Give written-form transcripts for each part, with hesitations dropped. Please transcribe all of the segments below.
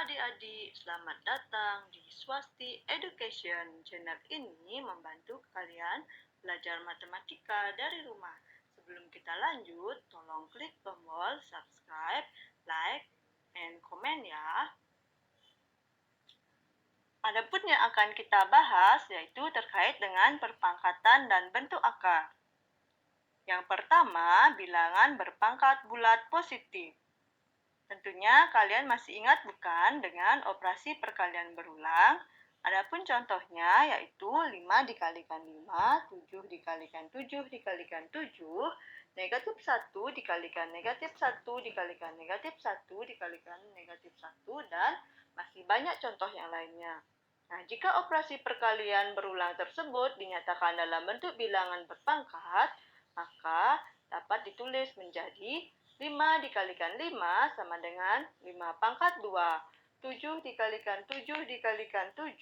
adik-adik, selamat datang di Swasti Education. Channel ini membantu kalian belajar matematika dari rumah. Sebelum kita lanjut, tolong klik tombol subscribe, like, and comment ya. Adapun yang akan kita bahas yaitu terkait dengan perpangkatan dan bentuk akar. Yang pertama, bilangan berpangkat bulat positif. Tentunya kalian masih ingat bukan dengan operasi perkalian berulang? Adapun contohnya yaitu 5 dikalikan 5, 7 dikalikan 7 dikalikan 7, negatif 1 dikalikan negatif 1 dikalikan negatif 1 dikalikan negatif 1, dan masih banyak contoh yang lainnya. Nah, jika operasi perkalian berulang tersebut dinyatakan dalam bentuk bilangan berpangkat, maka dapat ditulis menjadi 5 dikalikan 5 sama dengan 5 pangkat 2. 7 dikalikan 7 dikalikan 7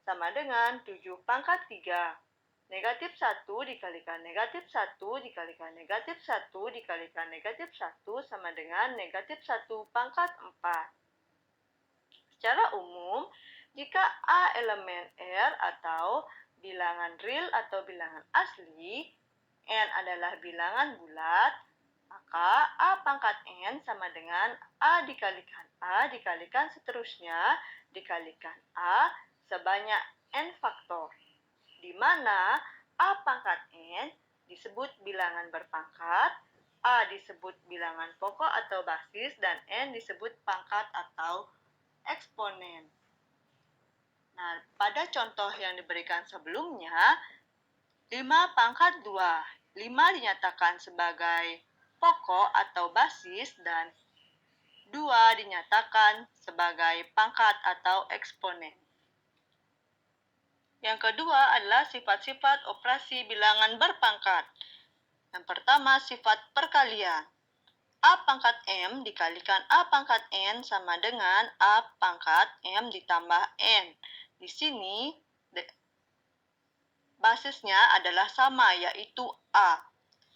sama dengan 7 pangkat 3. Negatif 1 dikalikan negatif 1 dikalikan negatif 1 dikalikan negatif 1 sama dengan negatif 1 pangkat 4. Secara umum, jika A elemen R atau bilangan real atau bilangan asli, N adalah bilangan bulat, maka A pangkat N sama dengan A dikalikan seterusnya dikalikan A sebanyak N faktor, di mana A pangkat N disebut bilangan berpangkat, A disebut bilangan pokok atau basis, dan N disebut pangkat atau eksponen. Nah, pada contoh yang diberikan sebelumnya, 5 pangkat 2, 5 dinyatakan sebagai pokok atau basis dan 2 dinyatakan sebagai pangkat atau eksponen. Yang kedua adalah sifat-sifat operasi bilangan berpangkat. Yang pertama, sifat perkalian. A pangkat M dikalikan A pangkat N sama dengan A pangkat M ditambah N. Di sini basisnya adalah sama, yaitu A.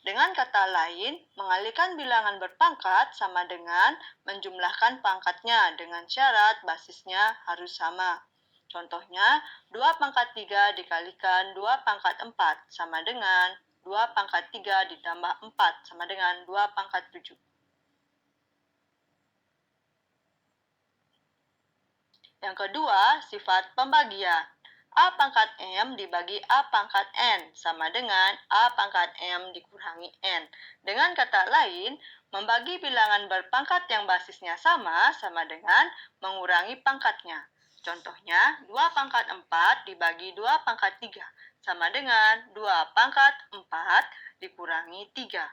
Dengan kata lain, mengalihkan bilangan berpangkat sama dengan menjumlahkan pangkatnya dengan syarat basisnya harus sama. Contohnya, 2 pangkat 3 dikalikan 2 pangkat 4 sama dengan 2 pangkat 3 ditambah 4 sama dengan 2 pangkat 7. Yang kedua, sifat pembagian. A pangkat M dibagi A pangkat N sama dengan A pangkat M dikurangi N. Dengan kata lain, membagi bilangan berpangkat yang basisnya sama dengan mengurangi pangkatnya. Contohnya, 2 pangkat 4 dibagi 2 pangkat 3 sama dengan 2 pangkat 4 dikurangi 3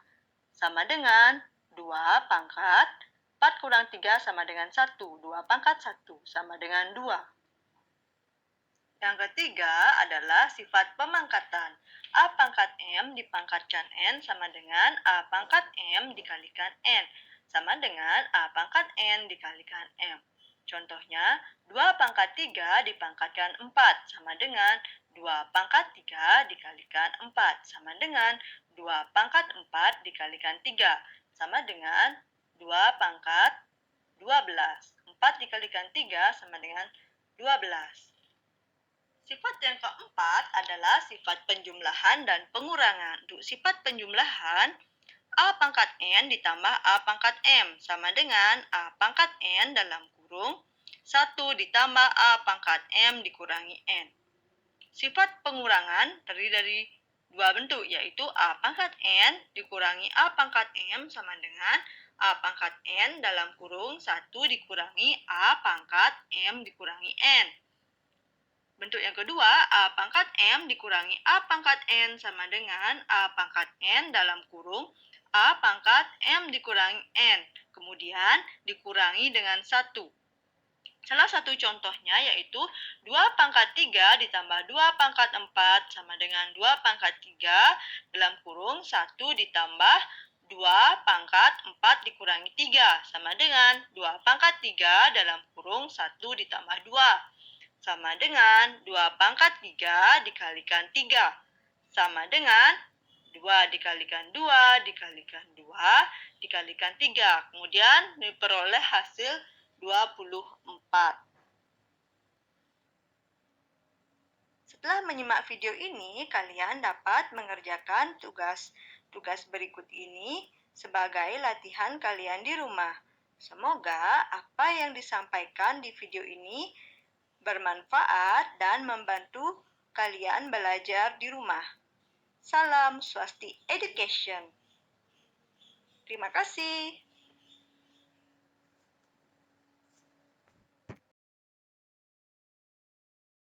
sama dengan 2 pangkat 4 kurang 3 sama dengan 1. 2 pangkat 1 sama dengan 2. Yang ketiga adalah sifat pemangkatan. A pangkat M dipangkatkan N sama dengan A pangkat M dikalikan N sama dengan A pangkat N dikalikan M. Contohnya, 2 pangkat 3 dipangkatkan 4 sama dengan 2 pangkat 3 dikalikan 4 sama dengan 2 pangkat 4 dikalikan 3 sama dengan 2 pangkat 12. 4 dikalikan 3 sama dengan 12. Sifat yang keempat adalah sifat penjumlahan dan pengurangan. Untuk sifat penjumlahan, A pangkat N ditambah A pangkat M sama dengan A pangkat N dalam kurung 1 ditambah A pangkat M dikurangi N. Sifat pengurangan terdiri dari dua bentuk, yaitu A pangkat N dikurangi A pangkat M sama dengan A pangkat N dalam kurung 1 dikurangi A pangkat M dikurangi N. Bentuk yang kedua, A pangkat M dikurangi A pangkat N sama dengan A pangkat N dalam kurung A pangkat M dikurangi N, kemudian dikurangi dengan 1. Salah satu contohnya yaitu 2 pangkat 3 ditambah 2 pangkat 4 sama dengan 2 pangkat 3 dalam kurung 1 ditambah 2 pangkat 4 dikurangi 3 sama dengan 2 pangkat 3 dalam kurung 1 ditambah 2 sama dengan 2 pangkat 3 dikalikan 3 sama dengan 2 dikalikan 2 dikalikan 2 dikalikan 3. Kemudian diperoleh hasil Setelah menyimak video ini, kalian dapat mengerjakan tugas berikut ini sebagai latihan kalian di rumah. Semoga apa yang disampaikan di video ini bermanfaat dan membantu kalian belajar di rumah. Salam Swasti Education. Terima kasih.